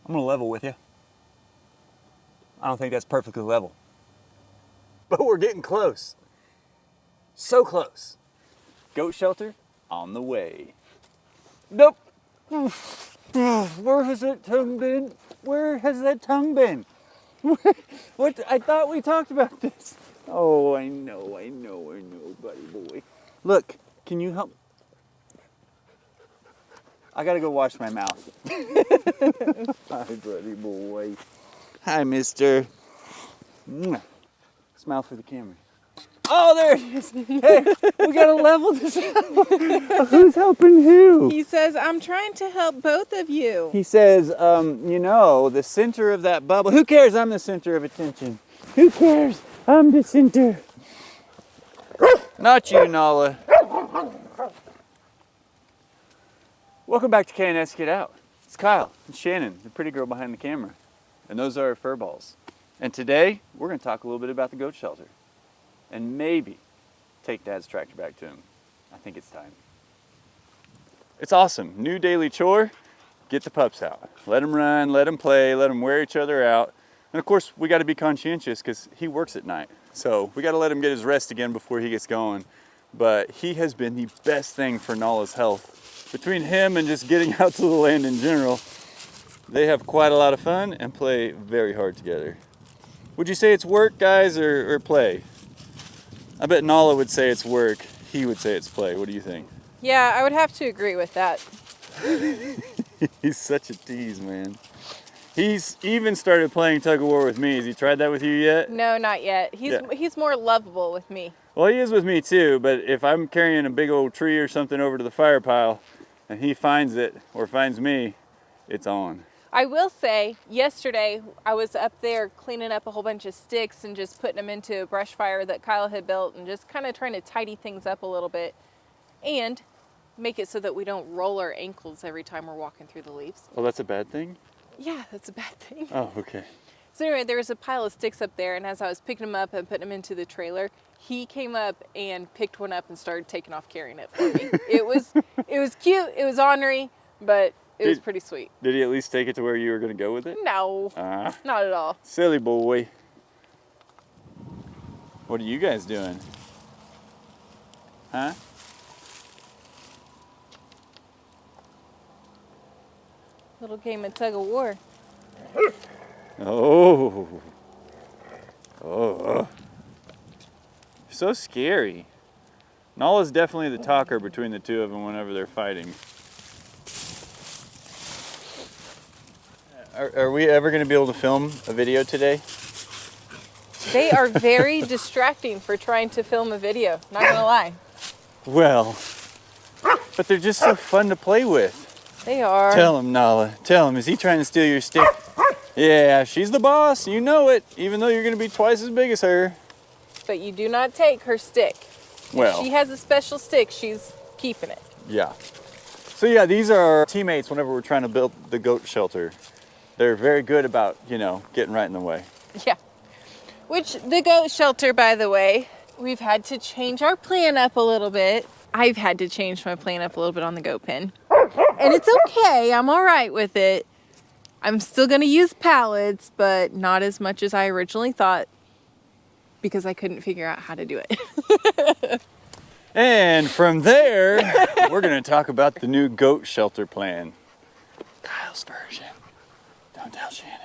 I'm gonna level with you. I don't think that's perfectly level. But we're getting close. So close. Goat shelter on the way. Nope. Where has that tongue been? Where has that tongue been? What? I thought we talked about this. Oh, I know, buddy boy. Look, can you help? I gotta go wash my mouth. Hi, buddy boy. Hi, mister. Smile for the camera. Oh, there it is. Hey, we gotta level this out. Who's helping who? He says, I'm trying to help both of you. He says, you know, the center of that bubble. Who cares? I'm the center of attention. Who cares? I'm the center. Not you, Nala. Welcome back to K&S Get Out. It's Kyle and Shannon, the pretty girl behind the camera. And those are our fur balls. And today, we're going to talk a little bit about the goat shelter. And maybe take Dad's tractor back to him. I think it's time. It's awesome. New daily chore. Get the pups out. Let them run, let them play, let them wear each other out. And of course, we got to be conscientious because he works at night. So we got to let him get his rest again before he gets going. But he has been the best thing for Nala's health. Between him and just getting out to the land in general, they have quite a lot of fun and play very hard together. Would you say it's work, guys, or play? I bet Nala would say it's work. He would say it's play. What do you think? Yeah, I would have to agree with that. He's such a tease, man. He's even started playing tug of war with me. Has he tried that with you yet? No, not yet. He's more lovable with me. Well, he is with me too, but if I'm carrying a big old tree or something over to the fire pile and he finds it or finds me, it's on. I will say, yesterday I was up there cleaning up a whole bunch of sticks and just putting them into a brush fire that Kyle had built and just kind of trying to tidy things up a little bit and make it so that we don't roll our ankles every time we're walking through the leaves. Well, that's a bad thing? Yeah, that's a bad thing. Oh, okay. So anyway, there was a pile of sticks up there, and as I was picking them up and putting them into the trailer, he came up and picked one up and started taking off carrying it for me. It was cute, it was ornery, but it was pretty sweet. Did he at least take it to where you were going to go with it? No, not at all. Silly boy. What are you guys doing? Huh? Little game of tug of war. Oh. Oh. So scary. Nala's definitely the talker between the two of them whenever they're fighting. Are we ever going to be able to film a video today? They are very distracting for trying to film a video, not gonna lie. Well, but they're just so fun to play with. They are. Tell him, Nala. Tell him, is he trying to steal your stick? Yeah, she's the boss. You know it, even though you're going to be twice as big as her. But you do not take her stick. Well, if she has a special stick, she's keeping it. Yeah. So yeah, these are our teammates whenever we're trying to build the goat shelter. They're very good about, you know, getting right in the way. Yeah. Which, the goat shelter, by the way, we've had to change our plan up a little bit. I've had to change my plan up a little bit on the goat pen. And it's okay, I'm all right with it. I'm still gonna use pallets, but not as much as I originally thought because I couldn't figure out how to do it. And from there, we're gonna talk about the new goat shelter plan. Kyle's version. Don't tell Shannon.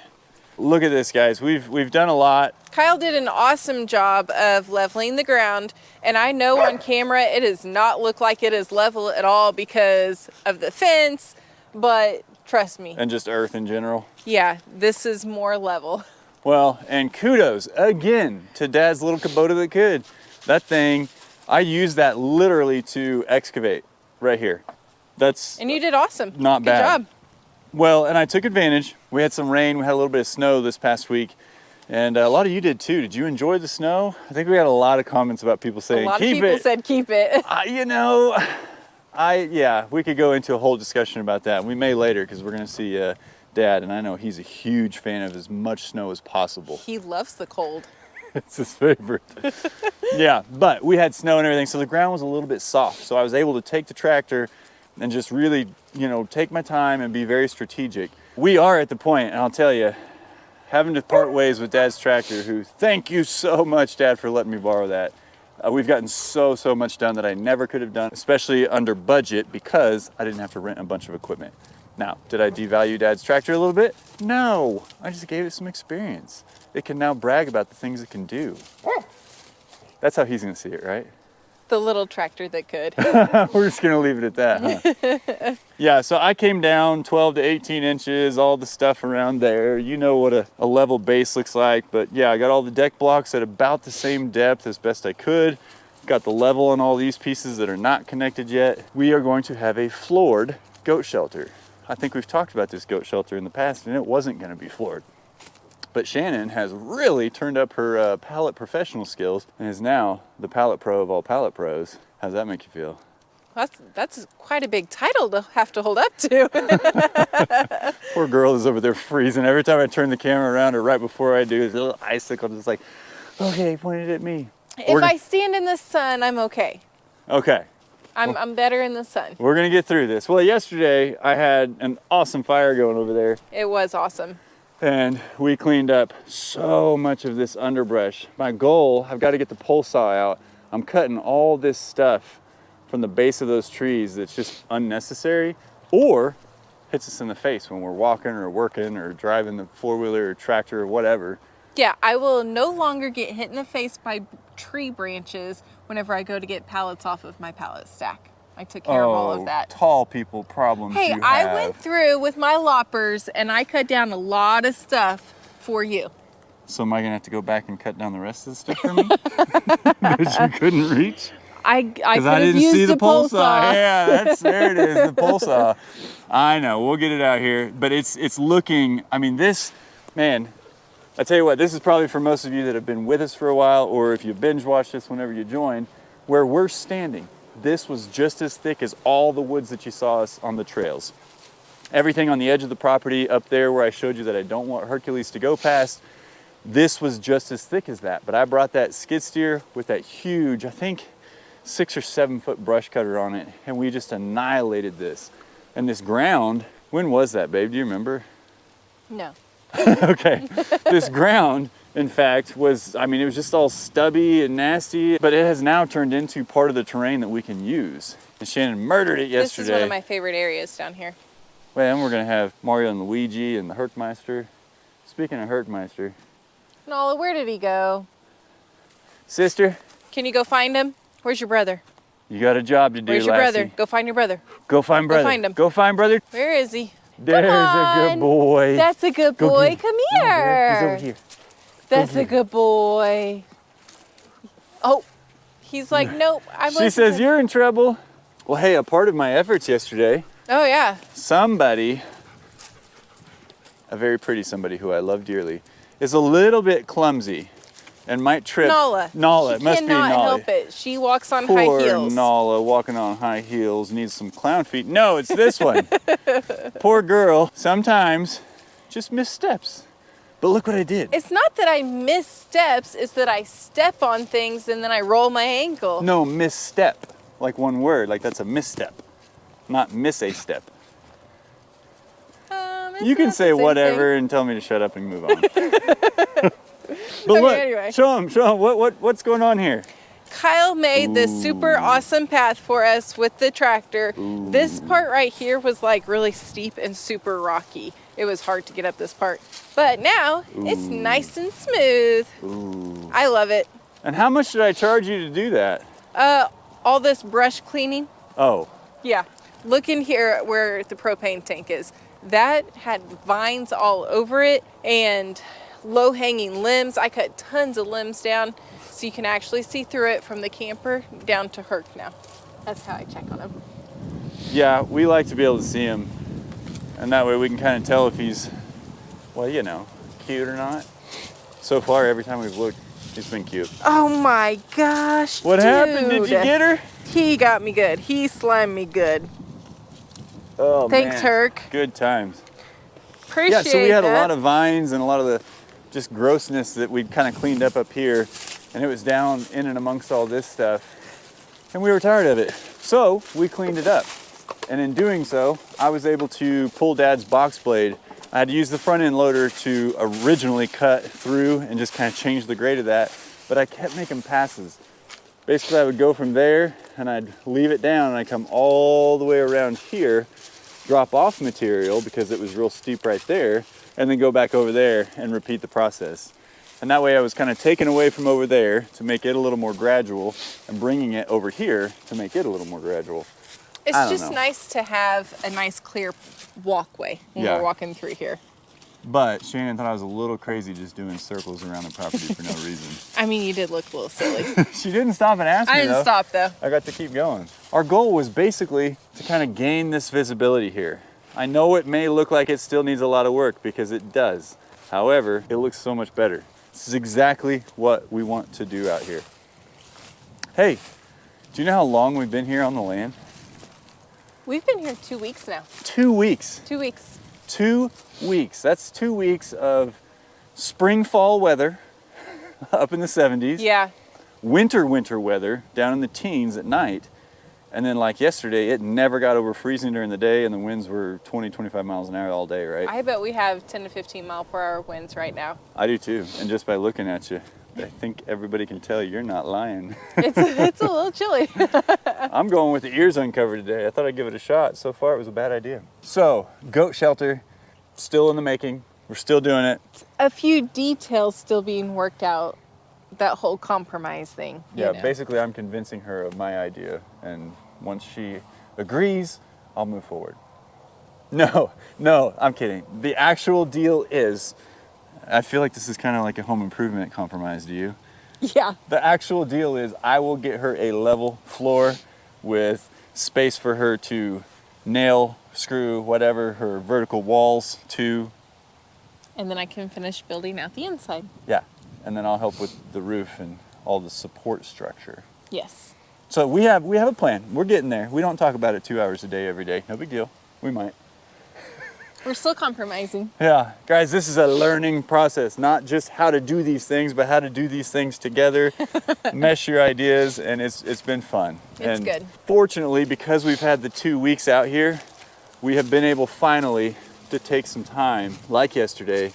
Look at this, guys. We've done a lot. Kyle did an awesome job of leveling the ground, and I know on camera it does not look like it is level at all because of the fence, but trust me. And just earth in general. Yeah, this is more level. Well, and kudos again to Dad's little Kubota that could. That thing, I used that literally to excavate right here. And you did awesome. Not bad. Good job. Well, and I took advantage. We had some rain. We had a little bit of snow this past week. And a lot of you did too. Did you enjoy the snow? I think we had a lot of comments about people saying, keep it. A lot of people said keep it. You know, yeah, we could go into a whole discussion about that. We may later because we're going to see Dad. And I know he's a huge fan of as much snow as possible. He loves the cold. It's his favorite. Yeah, but we had snow and everything. So the ground was a little bit soft. So I was able to take the tractor and just really, you know, take my time and be very strategic. we are at the point, and I'll tell you, having to part ways with Dad's tractor, who, thank you so much, Dad, for letting me borrow that. We've gotten so much done that I never could have done, especially under budget, because I didn't have to rent a bunch of equipment. Now, did I devalue Dad's tractor a little bit? No, I just gave it some experience. It can now brag about the things it can do. That's how he's gonna see it, right? The little tractor that could. We're just gonna leave it at that, huh? Yeah, so I came down 12 to 18 inches, all the stuff around there. You know what a level base looks like, but yeah, I got all the deck blocks at about the same depth as best I could. Got the level on all these pieces that are not connected yet. We are going to have a floored goat shelter. I think we've talked about this goat shelter in the past, and it wasn't gonna be floored. But Shannon has really turned up her pallet professional skills and is now the pallet pro of all pallet pros. How's that make you feel? That's quite a big title to have to hold up to. Poor girl is over there freezing. Every time I turn the camera around or right before I do, there's a little icicle just like, okay, pointed at me. If I stand in the sun, I'm okay. Okay. I'm better in the sun. We're gonna get through this. Well, yesterday I had an awesome fire going over there. It was awesome. And we cleaned up so much of this underbrush. My goal, I've got to get the pole saw out. I'm cutting all this stuff from the base of those trees that's just unnecessary or hits us in the face when we're walking or working or driving the four-wheeler or tractor or whatever. Yeah, I will no longer get hit in the face by tree branches whenever I go to get pallets off of my pallet stack. I took care of all of that. Tall people problems. Hey, I went through with my loppers and I cut down a lot of stuff for you. So am I gonna have to go back and cut down the rest of the stuff for me that you couldn't reach? I could I have didn't used see the a pole saw. Yeah, there it is, the pole saw. I know, we'll get it out here, but it's looking. I mean, this, man. I tell you what, this is probably for most of you that have been with us for a while, or if you binge watched this whenever you joined, where we're standing. This was just as thick as all the woods that you saw us on the trails. Everything on the edge of the property up there where I showed you that I don't want Hercules to go past, this was just as thick as that. But I brought that skid steer with that huge, I think 6 or 7 foot brush cutter on it, and we just annihilated this. And this ground, when was that, babe? Do you remember? No. Okay, this ground, in fact, was, I mean, it was just all stubby and nasty, but it has now turned into part of the terrain that we can use. And Shannon murdered it yesterday. This is one of my favorite areas down here. Well, and we're gonna have Mario and Luigi and the Herkmeister. Speaking of Herkmeister. Nala, where did he go? Sister? Can you go find him? Where's your brother? You got a job to do, Where's your lassie. brother? Go find your brother. Go find brother. Go find him. Go find brother. Where is he? There's a good boy. That's a good Go boy. get him. Come No, here. he's over here. That's Go a get good boy. Oh, he's like, nope. She says, you're in trouble. Well, hey, a part of my efforts yesterday, Oh, yeah. somebody, a very pretty somebody who I love dearly, is a little bit clumsy and might trip. Nala. Nala, it She must be cannot Nala. help it. She walks on Poor high heels. Nala walking on high heels, needs some clown feet. No, it's this one. Poor girl, sometimes just missteps. But look what I did. It's not that I miss steps, it's that I step on things and then I roll my ankle. No, misstep. Like one word, like that's a misstep. Not miss a step. You can say whatever and tell me to shut up and move on. But Okay, look, anyway. show him, what's going on here? Kyle made this super awesome path for us with the tractor. This part right here was like really steep and super rocky. It was hard to get up this part. But now it's nice and smooth. I love it. And how much did I charge you to do that? All this brush cleaning. Oh, Yeah. Look in here where the propane tank is. That had vines all over it and low-hanging limbs. I cut tons of limbs down so you can actually see through it from the camper down to Herc now. That's how I check on him. yeah, we like to be able to see him. And that way we can kind of tell if he's, well, you know, cute or not. So far, every time we've looked, he's been cute. Oh my gosh, What happened? Did you get her? He got me good. He slimed me good. Oh, Thanks, man. Herc. Good times. Appreciate Yeah, so we had that. a lot of vines and a lot of the just grossness that we'd kind of cleaned up here. And it was down in and amongst all this stuff. And we were tired of it. So we cleaned it up. And in doing so, I was able to pull Dad's box blade I had to use the front end loader to originally cut through and just kind of change the grade of that, but I kept making passes. Basically, I would go from there and I'd leave it down and I'd come all the way around here, drop off material because it was real steep right there, and then go back over there and repeat the process. And that way I was kind of taking away from over there to make it a little more gradual and bringing it over here to make it a little more gradual. It's just nice to have a nice clear walkway when we're walking through here. But Shannon thought I was a little crazy just doing circles around the property for no reason. I mean, you did look a little silly. She didn't stop and ask me, I didn't stop, though. I got to keep going. Our goal was basically to kind of gain this visibility here. I know it may look like it still needs a lot of work because it does. However, it looks so much better. This is exactly what we want to do out here. Hey, do you know how long we've been here on the land? We've been here 2 weeks now. 2 weeks. 2 weeks. 2 weeks. That's 2 weeks of spring, fall weather up in the 70s. Yeah. Winter weather down in the teens at night. And then like yesterday, it never got over freezing during the day and the winds were 20, 25 miles an hour all day, right? I bet we have 10 to 15 mile per hour winds right now. I do too. And just by looking at you, I think everybody can tell you're not lying. It's a little chilly. I'm going with the ears uncovered today. I thought I'd give it a shot. So far, it was a bad idea. So, goat shelter, still in the making. We're still doing it. A few details still being worked out. That whole compromise thing. Yeah, basically I'm convincing her of my idea. And once she agrees, I'll move forward. No, I'm kidding. The actual deal is, I feel like this is kind of like a home improvement compromise, do you? Yeah. The actual deal is I will get her a level floor with space for her to nail, screw, whatever, her vertical walls to. And then I can finish building out the inside. Yeah, and then I'll help with the roof and all the support structure. Yes. So we have a plan. We're getting there. We don't talk about it 2 hours a day every day. No big deal. We might. We're still compromising. Yeah, guys, this is a learning process, not just how to do these things, but how to do these things together, mesh your ideas, and it's been fun. It's good. Fortunately, because we've had the 2 weeks out here, we have been able finally to take some time, like yesterday,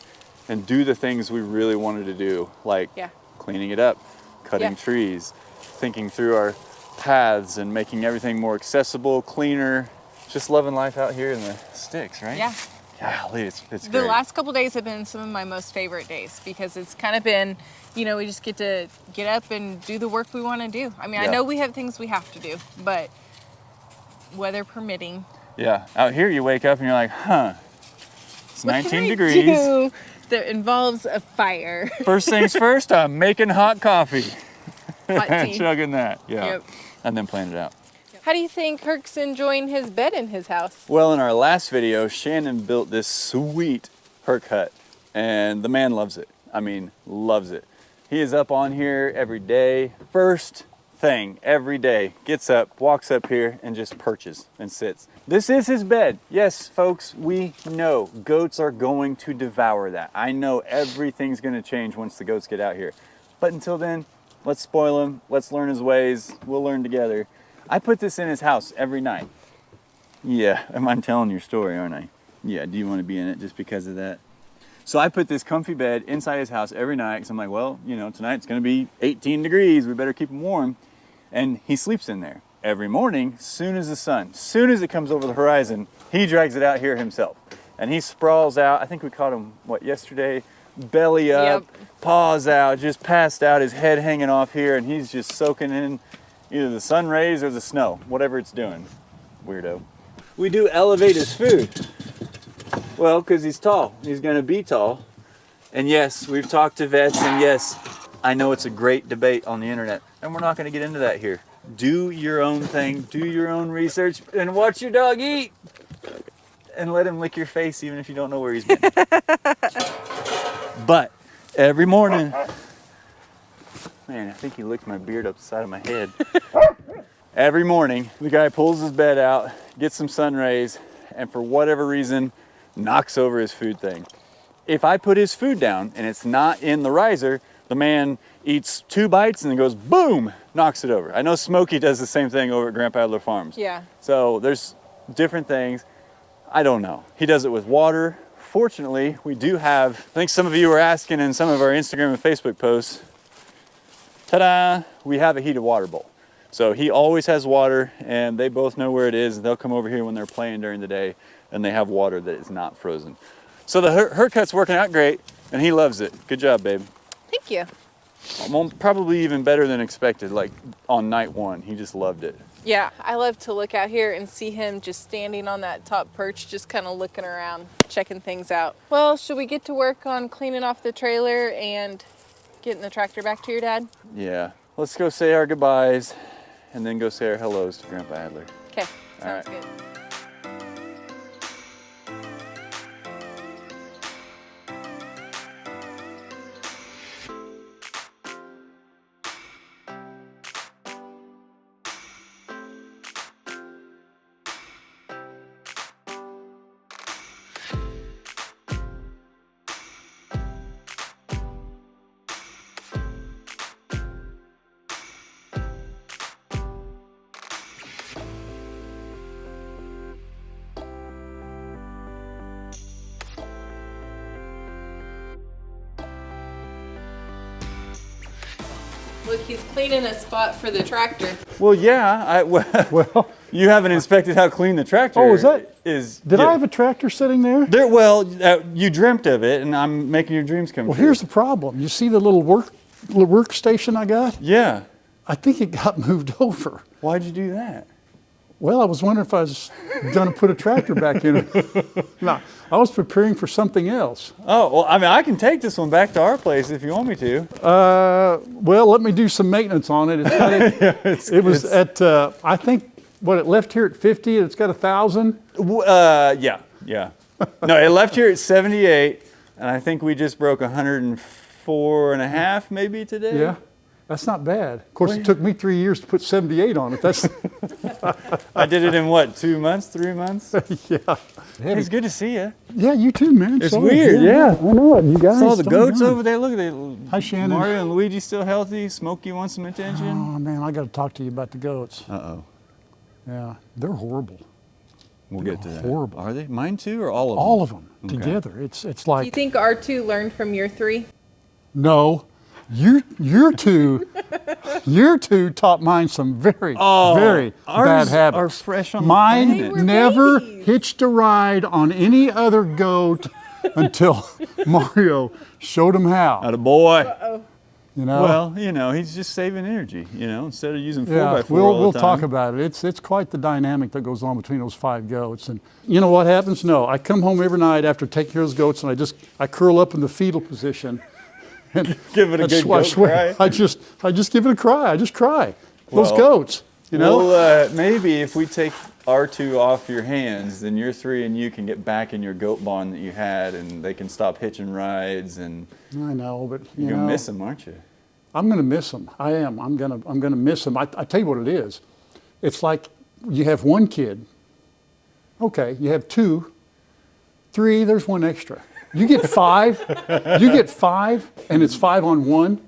and do the things we really wanted to do, like cleaning it up, cutting trees, thinking through our paths and making everything more accessible, cleaner, just loving life out here in the sticks, right? Yeah. Golly, it's great. The last couple days have been some of my most favorite days because it's kind of been, we just get to get up and do the work we want to do. I mean, I know we have things we have to do, but weather permitting. Yeah, out here you wake up and you're like, it's 19 degrees. Do that involves a fire. First things first, I'm making hot coffee. Hot tea. Chugging that, Yep. And then plan it out. How do you think Herc's enjoying his bed in his house? Well, in our last video, Shannon built this sweet Herc hut, and the man loves it. I mean, loves it. He is up on here every day. First thing, every day, gets up, walks up here, and just perches and sits. This is his bed. Yes, folks, we know goats are going to devour that. I know everything's gonna change once the goats get out here. But until then, let's spoil him, let's learn his ways, we'll learn together. I put this in his house every night. Yeah, I'm telling your story, aren't I? Yeah, do you want to be in it just because of that? So I put this comfy bed inside his house every night because I'm like, well, tonight it's going to be 18 degrees. We better keep him warm. And he sleeps in there. Every morning, soon as it comes over the horizon, he drags it out here himself. And he sprawls out. I think we caught him, yesterday? Belly up, paws out, just passed out, his head hanging off here, and he's just soaking in either the sun rays or the snow, whatever it's doing. Weirdo. We do elevate his food. Well, because he's tall. He's going to be tall. And yes, we've talked to vets, and yes, I know it's a great debate on the internet, and we're not going to get into that here. Do your own thing, do your own research, and watch your dog eat. And let him lick your face even if you don't know where he's been. But every morning, man, I think he licked my beard up the side of my head. Every morning, the guy pulls his bed out, gets some sun rays, and for whatever reason, knocks over his food thing. If I put his food down and it's not in the riser, the man eats 2 bites and then goes boom, knocks it over. I know Smokey does the same thing over at Grandpa Adler Farms. Yeah. So there's different things. I don't know. He does it with water, fortunately, we do have, I think some of you were asking in some of our Instagram and Facebook posts, ta-da, we have a heated water bowl. So he always has water, and they both know where it is. They'll come over here when they're playing during the day, and they have water that is not frozen. So the haircut's working out great, and he loves it. Good job, babe. Thank you. Probably even better than expected. Like on night one, he just loved it. Yeah, I love to look out here and see him just standing on that top perch, just kind of looking around, checking things out. Well, should we get to work on cleaning off the trailer and getting the tractor back to your dad? Yeah. Let's go say our goodbyes and then go say our hellos to Grandpa Adler. Okay, All right. sounds good. Look, he's cleaning a spot for the tractor. Well, yeah. Well, you haven't inspected how clean the tractor Oh, is that? is. Did yeah. I have a tractor sitting there? Well, you dreamt of it, and I'm making your dreams come Well, true. here's the problem. You see the little workstation I got? Yeah. I think it got moved over. Why'd you do that? Well, I was wondering if I was going to put a tractor back in it. No, I was preparing for something else. Oh, well, I mean, I can take this one back to our place if you want me to. Well, let me do some maintenance on it. It was at, I think, it left here at 50, it's got 1,000. Yeah. No, it left here at 78, and I think we just broke 104 and a half maybe today. Yeah, that's not bad. Of course, it took me 3 years to put 78 on it. That's I did it in what, 2 months, 3 months? yeah. It's good to see you. Yeah, you too, man. It's Sorry. weird, yeah. I know it. You guys. Saw the don't goats know. over there. Look at that. Hi, Shannon. Mario and Luigi still healthy. Smokey wants some attention. Oh man, I got to talk to you about the goats. Uh-oh. Yeah, they're horrible. We'll get to that. Horrible. Are they? Mine too, or all of them? All of them Okay. together. It's Do you like think R2 learned from your 3? no, you two taught mine some very very bad habits. Are fresh on the Mine planet. They were never babies. hitched a ride on any other goat until Mario showed him how. Attaboy. You know. Well, you know, he's just saving energy, you know, instead of using 4x4 Yeah, all we'll the talk time. about it. It's quite the dynamic that goes on between those 5 goats. And you know what happens? No, I come home every night after taking care of those goats, and I curl up in the fetal position. And Give it a good I goat swear, cry. I just give it a cry. I just cry. Those Well, goats, you know. Well, maybe if we take R2 off your hands, then your 3 and you can get back in your goat bond that you had, and they can stop hitching rides, and I know, but you're you gonna know, miss them, aren't you? I'm going to miss them. I am. I'm going to miss them. I tell you what it is. It's like you have one kid. Okay, you have 2, 3. There's one extra. You get 5. You get 5, and it's 5 on 1,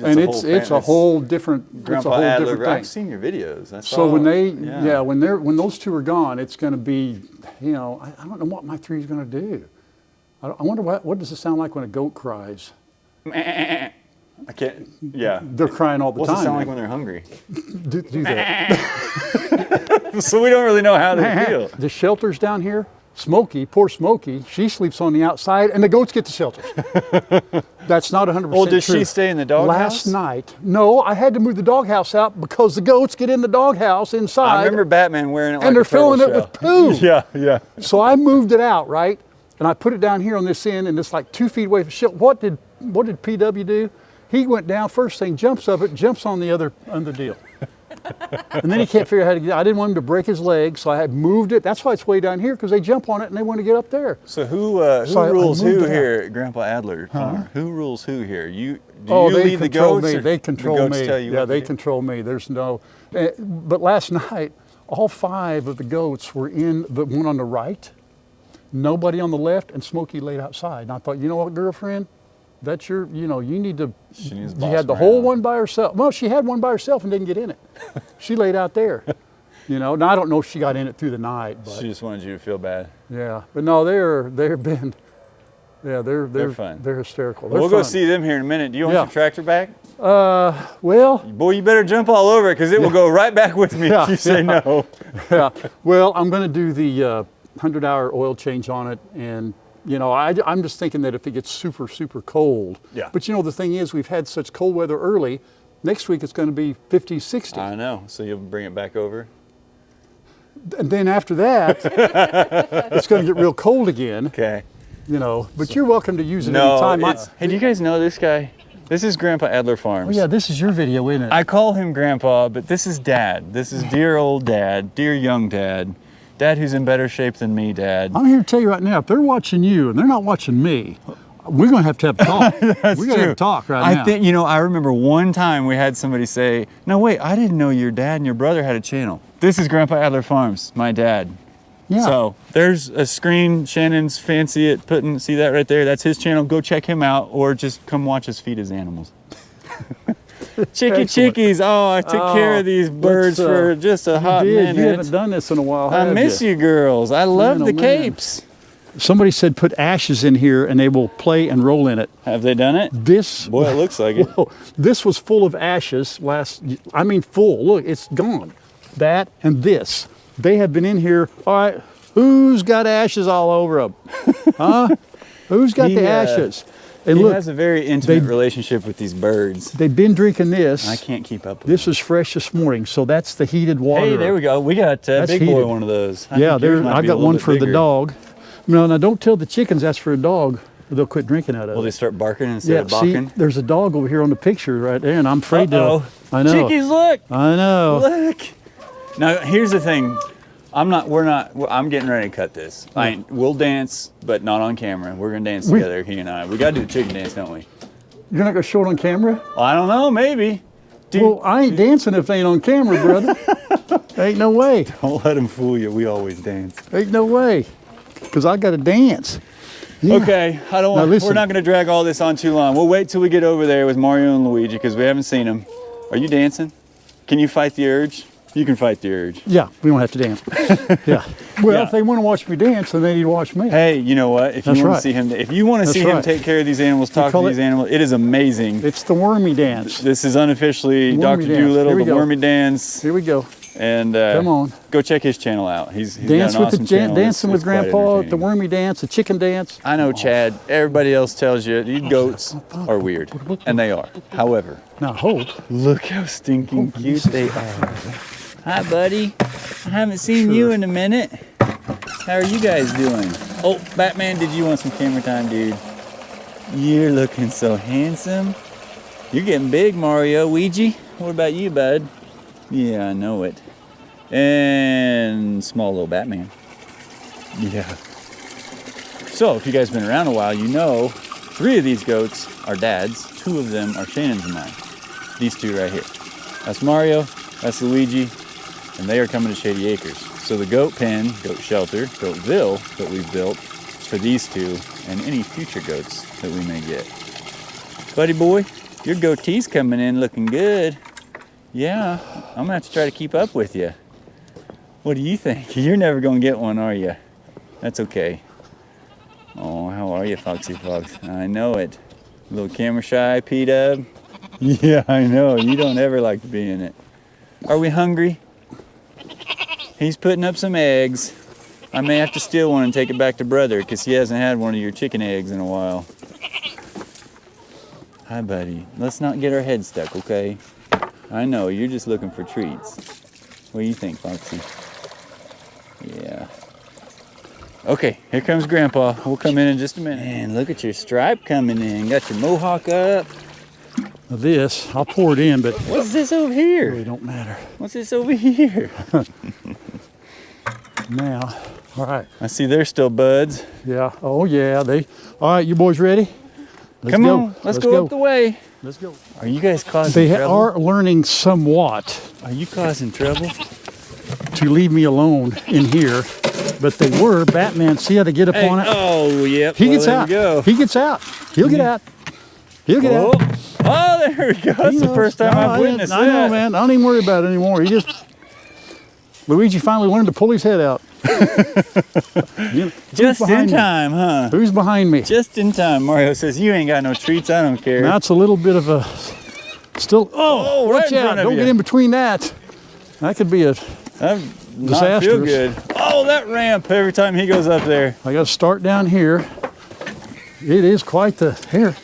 and it's a whole different. Grandpa it's a whole Adler, different I've thing. seen your videos. So when when those 2 are gone, it's going to be, you know, I don't know what my 3 is going to do. I wonder what does it sound like when a goat cries? I can't. Yeah. They're crying all the What's time. it sound like when they're hungry? do that. So we don't really know how they feel. The shelters down here, Smokey, poor Smokey, she sleeps on the outside, and the goats get the shelters. That's not 100% Well, does true. she stay in the doghouse? Last night, no, I had to move the doghouse out because the goats get in the doghouse inside. I remember Batman wearing it like and they're a turtle filling it shell. with poo. Yeah. So I moved it out, right? And I put it down here on this end, and it's like 2 feet away from the shelter. What did PW do? He went down first thing, jumps up it, jumps on the other deal. And then he can't figure out how to get it. I didn't want him to break his leg, so I had moved it. That's why it's way down here, because they jump on it and they want to get up there. So who I rules moved who it out. here at Grandpa Adler Farm? Who rules who here? Do you They lead the control goats? me. Or They control the goats me. Tell you Yeah, what they to do? control me. There's no. But last night, all 5 of the goats were in the one on the right, nobody on the left, and Smokey laid outside. And I thought, you know what, girlfriend? That's your, you know, you need to. She needs to You boss had the them whole around. one by herself. Well, she had one by herself and didn't get in it. She laid out there. You know, now I don't know if she got in it through the night, but She just wanted you to feel bad. yeah. But no, they've been Yeah, they're fun. They're hysterical. We'll They're go fun. see them here in a minute. Do you want Yeah. your tractor back? Well, Boy, you better jump all over it because it will go right back with me if you say no. yeah. Well, I'm going to do the 100-hour oil change on it, and you know, I'm just thinking that if it gets super, super cold. Yeah. But you know, the thing is, we've had such cold weather early. Next week it's going to be 50, 60. I know. So you'll bring it back over? And then after that, it's going to get real cold again. Okay. You know, but you're welcome to use it No, anytime. hey, do you guys know this guy? This is Grandpa Adler Farms. Oh yeah, this is your video, isn't it? I call him Grandpa, but this is Dad. This is dear old Dad, dear young Dad. Dad who's in better shape than me, Dad. I'm here to tell you right now, if they're watching you and they're not watching me, we're going to have a talk. We're going to have a talk right now. I think, you know, I remember one time we had somebody say, no, wait, I didn't know your dad and your brother had a channel. This is Grandpa Adler Farms, my dad. Yeah. So there's a screen. Shannon's fancy at putting, see that right there? That's his channel. Go check him out or just come watch us feed his animals. Chickies. Oh, I took care of these birds for just a hot minute. You haven't done this in a while, I have miss you girls. I love Man, oh, the man. capes. Somebody said put ashes in here and they will play and roll in it. Have they done it? This, Boy, it looks like it. whoa, this was full of ashes I mean full. Look, it's gone. That and this. They have been in here. All right, who's got ashes all over them? Huh? Who's got the ashes? And He look, has a very intimate relationship with these birds. they've been drinking this. I can't keep up with This was fresh this morning, so that's the heated water. Hey, there we go. We got That's Big Boy heated. one of those. Yeah, there. I got one for the dog. No, now don't tell the chickens that's for a dog, or they'll quit drinking out of Will they it. start barking instead of See, barking? there's a dog over here on the picture right there, and I'm afraid to. I know. Chickies, look! I know. Look! Now, here's the thing. I'm getting ready to cut this. We'll dance, but not on camera. We're gonna dance together, he and I. We gotta do the chicken dance, don't we? You're not gonna show it on camera? Well, I don't know, maybe. Well, I ain't dancing if they ain't on camera, brother. Ain't no way. Don't let him fool you. We always dance. Ain't no way. Because I got to dance. Yeah. Okay, we're not gonna drag all this on too long. We'll wait till we get over there with Mario and Luigi because we haven't seen them. Are you dancing? Can you fight the urge? You can fight the urge. Yeah, we don't have to dance. Yeah. Well, Yeah. if they want to watch me dance, then they need to watch me. Hey, you know what? If That's you want right. to see him, That's take care of these animals, talk to call these animals, it is amazing. It's the wormy dance. This is unofficially Wormy Dr. dance. Doolittle, Here we the go. Wormy Dance, Here we go. and Come on. go check his channel out. He's got Dance an with awesome channel. dancing with It's quite Grandpa, the entertaining. wormy dance, the chicken dance. I know, Chad. Everybody else tells you these goats are weird, and they are. However, Now hold. look how stinking cute they are. Hi, buddy. I haven't seen you in a minute. How are you guys doing? Oh, Batman, did you want some camera time, dude? You're looking so handsome. You're getting big, Mario. Ouija, what about you, bud? Yeah, I know it. And small little Batman. Yeah. So, if you guys have been around a while, you know 3 of these goats are Dad's. 2 of them are Shannon's and mine. These 2 right here. That's Mario, that's Luigi, and they are coming to Shady Acres. So the goat pen, goat shelter, goatville that we've built is for these 2 and any future goats that we may get. Buddy boy, your goatee's coming in looking good. Yeah, I'm gonna have to try to keep up with you. What do you think? You're never gonna get one, are you? That's okay. Oh, how are you, Foxy Fox? I know it. A little camera shy, P-Dub. Yeah, I know. You don't ever like to be in it. Are we hungry? He's putting up some eggs. I may have to steal one and take it back to brother because he hasn't had one of your chicken eggs in a while. Hi, buddy. Let's not get our heads stuck, okay? I know, you're just looking for treats. What do you think, Foxy? Yeah. Okay, here comes Grandpa. We'll come in just a minute. Man, look at your stripe coming in. Got your mohawk up. This, I'll pour it in, but What's this over it here? really don't matter. What's this over here? Now, all right. I see they're still buds. Yeah. Oh, yeah. All right, you boys ready? Let's Come go. on, let's go up the way. Let's go. Are you guys causing They trouble? are learning somewhat Are you causing trouble? to leave me alone in here, but they were. Batman, see how they get up on it? Oh, yep. He well, gets there out. we go. He gets out. He'll get out. He'll get Oh. out. Oh, there we go. That's He the knows. first time No, I've witnessed I know, that. man. I don't even worry about it anymore. Luigi finally learned to pull his head out. Just in behind me? time, huh? Who's behind me? Just in time. Mario says, you ain't got no treats, I don't care. Now it's a little bit of a, still, Oh, right watch in out, front of don't you. get in between that. That could be a, That not disastrous. feel good. Oh, that ramp every time he goes up there. I gotta start down here. It is quite the, here,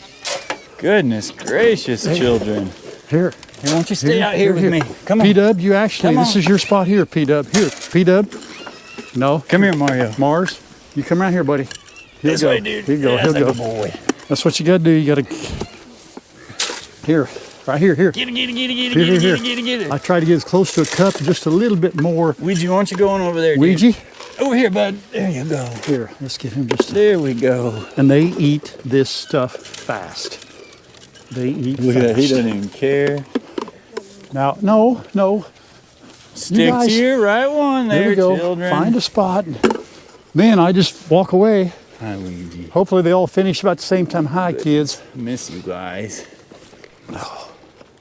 Goodness gracious, children. here. Hey, won't you stay out here with me? Come on. P-Dub, you actually, Come this on. is your spot here, P-Dub. Here, P-Dub. No. Come here, Mario. Mars, you come around here, buddy. He'll This go. way, dude. Here you go, Yeah, he'll that's go. a good boy. That's what you gotta do. You gotta, here, right here, here. Get it, get it, get it, get it, Here, get it, here, get it, get it, get it. I try to get as close to a cup, just a little bit more. Ouija, why don't you go on over there, dude? Ouija, Over here, bud. There you go. here, let's get him just, There we go. and they eat this stuff fast. They eat Look fast. at that. He doesn't even care. Now, no, Stick guys- to your right one there there, we go. children. Find a spot. Then I just walk away. Hi, Ouija. Hopefully they all finish about the same time. Hi, kids. Miss you guys.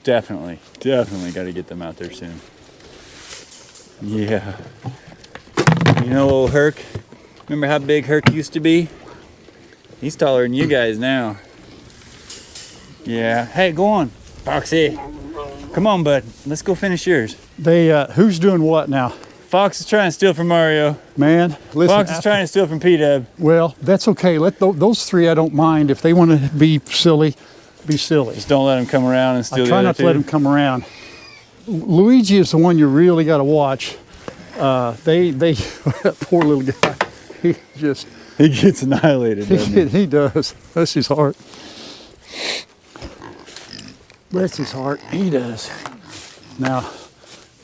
Definitely got to get them out there soon. Yeah. You know old Herc? Remember how big Herc used to be? He's taller than you guys now. Yeah. Hey, go on, Foxy. Come on, bud. Let's go finish yours. They, who's doing what now? Fox is trying to steal from Mario. Man, listen. Fox is trying to steal from P-Dub. Well, that's okay. Let those three, I don't mind. If they want to be silly, be silly. Just don't let him come around and steal I the try other not to two. let them come around. Luigi is the one you really got to watch. That poor little guy. He just, He gets annihilated, doesn't he? he does. Bless his heart. Bless his heart. He does. Now,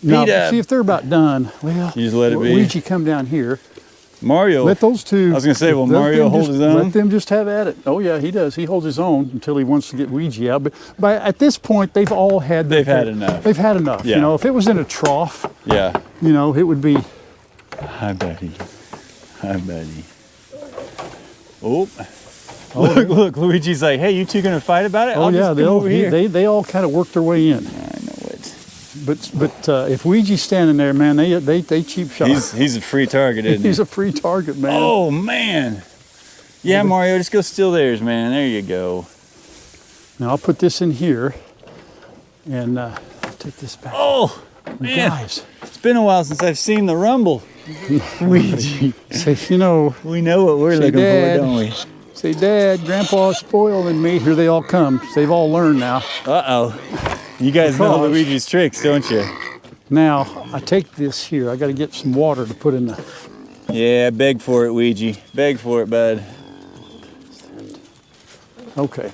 P-Dub. see if they're about done. Well, You just let it be. Luigi, come down here. Mario. Let those two. I was gonna say, will let Mario them hold just- his own? Let them just have at it. Oh yeah, he does. He holds his own until he wants to get Ouija out. But at this point, they've all had. They've had enough. They've had enough. Yeah. You know, if it was in a trough, Yeah. you know, it would be. Hi, buddy. Hi, buddy. Oh. Look, Luigi's like, hey, you two gonna fight about it? Oh I'll yeah, just come over here. they all kind of work their way in. I know it. But if Ouija's standing there, man, they cheap shot. He's a free target, isn't he? He's a free target, man. Oh, man. Yeah, Mario, just go steal theirs, man. There you go. Now I'll put this in here, and take this back. Oh, man. Guys, It's been a while since I've seen the rumble. Ouija. say, you know, We know what we're Say, looking Dad. for, don't we? say, Dad, Grandpa's spoiling me. Here they all come. They've all learned now. Uh-oh. You guys know Because- Luigi's tricks, don't you? Now I take this here. I got to get some water to put in the. Yeah, beg for it, Ouija. Beg for it, bud. Okay.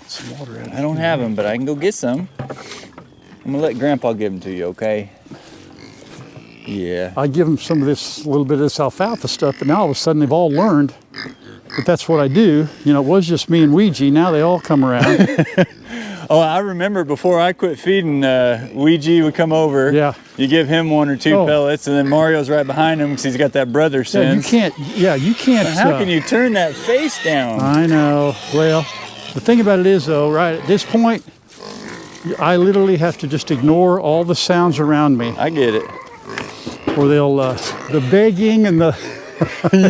Some water in. I don't have them, but I can go get some. I'm gonna let Grandpa give them to you, okay? Yeah. I give them some of this, a little bit of this alfalfa stuff, but now all of a sudden they've all learned that that's what I do. You know, it was just me and Ouija. Now they all come around. Oh, I remember before I quit feeding, Ouija would come over. Yeah. You give him one or two Oh. pellets, and then Mario's right behind him because he's got that brother Yeah, sense. you can't. How can you turn that face down? I know. Well, the thing about it is, though, right at this point, I literally have to just ignore all the sounds around me, I get it. or they'll the begging and the.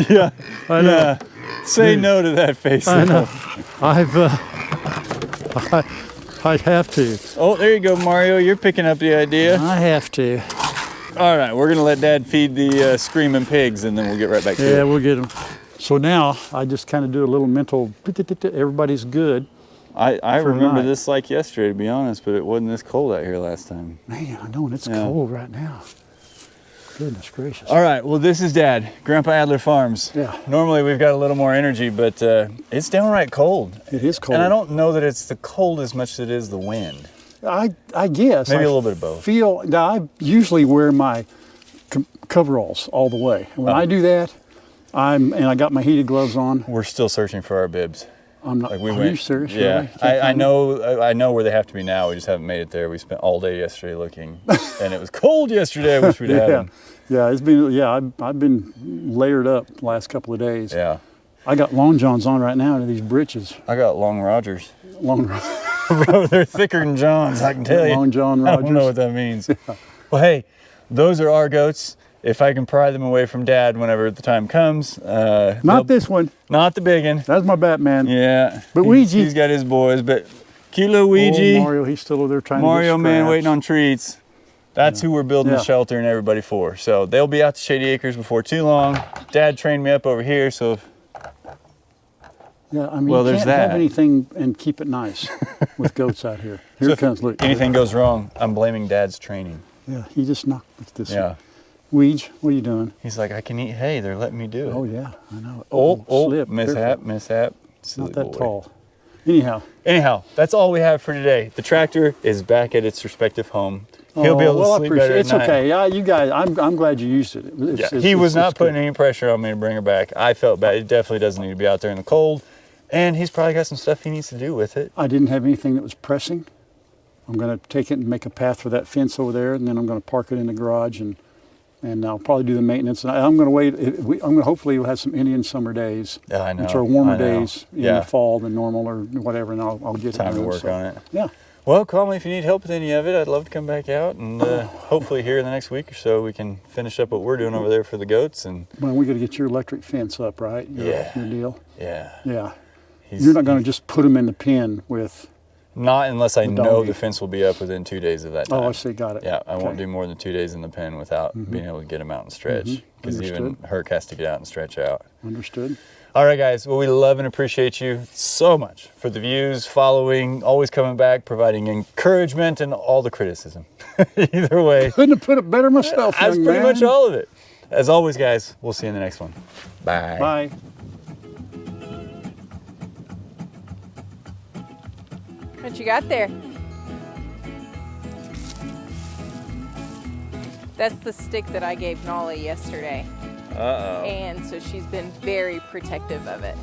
Yeah. I know. Yeah. Say no to that face. I though. know. I'd have to. Oh, there you go, Mario. You're picking up the idea. I have to. All right, we're gonna let Dad feed the screaming pigs, and then we'll get right back to Yeah, it. we'll get them. So now I just kind of do a little mental. Everybody's good. I for remember tonight. this like yesterday, to be honest, but it wasn't this cold out here last time. Man, I know, and it's Yeah. cold right now. Goodness gracious. All right, well, this is Dad, Grandpa Adler Farms. Yeah. Normally we've got a little more energy, but it's downright cold. It is cold. And I don't know that it's the cold as much as it is the wind. I guess. Maybe I a little bit of both. Now, I usually wear my coveralls all the way. And when I do that, and I got my heated gloves on. We're still searching for our bibs. I'm not. Like we Are went. you serious? Yeah, Really? Can't I find them? I know where they have to be now. We just haven't made it there. We spent all day yesterday looking, and it was cold yesterday. I wish we'd had Yeah, them. yeah. It's been. Yeah, I've been layered up the last couple of days. Yeah, I got long johns on right now, and these breeches. I got long Rogers. Long, Bro, they're thicker than John's. I can tell you. long John I don't know Rogers. what that means. Well, hey, those are our goats, if I can pry them away from Dad whenever the time comes. Not this one. Not the big one. That's my Batman. Yeah. But Ouija. He's got his boys, but cute little Ouija. Oh, Mario, he's still over there trying Mario to get man scraps. waiting on treats. That's who we're building the Yeah. shelter and everybody for. So they'll be out to Shady Acres before too long. Dad trained me up over here, so Yeah, I mean, Well, you there's can't have that. anything and keep it nice with goats out here. Here so it comes, look. anything goes wrong, I'm blaming Dad's training. Yeah, he just knocked this Yeah. Weege, what are you doing? He's like, I can eat hay. They're letting me do it. Oh, yeah, I know. Oh, slip. mishap. Not Silly that boy. tall. Anyhow, that's all we have for today. The tractor is back at its respective home. He'll be able to well, sleep I appreciate better it. at It's night. okay. Yeah, you guys, I'm glad you used it. He was not it's putting good. any pressure on me to bring her back. I felt bad. It definitely doesn't need to be out there in the cold. And he's probably got some stuff he needs to do with it. I didn't have anything that was pressing. I'm going to take it and make a path for that fence over there, and then I'm going to park it in the garage, and I'll probably do the maintenance. And I'm going to wait. I'm going to hopefully we'll have some Indian summer days, Yeah, I know. which are warmer I know. days in Yeah. the fall than normal or whatever, and I'll get Time it to done, work so. on it. Yeah. Well, call me if you need help with any of it. I'd love to come back out and hopefully here in the next week or so we can finish up what we're doing over there for the goats. And Well, we got to get your electric fence up, right? Your deal. yeah. Yeah. He's- You're not going to just put them in the pen with. Not unless I The know doggy. the fence will be up within 2 days of that time. Oh, I see. Got it. Yeah, I won't Okay. do more than 2 days in the pen without being able to get them out and stretch. Because even Understood. Herc has to get out and stretch out. Understood. All right, guys. Well, we love and appreciate you so much for the views, following, always coming back, providing encouragement and all the criticism. Either way, Couldn't have put it better myself. that's young pretty man. much all of it. As always, guys, we'll see you in the next one. Bye. Bye. What you got there? That's the stick that I gave Nolly yesterday. Uh-oh. And so she's been very protective of it.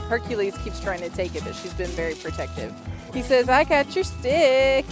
Hercules keeps trying to take it, but she's been very protective. He says, I got your stick.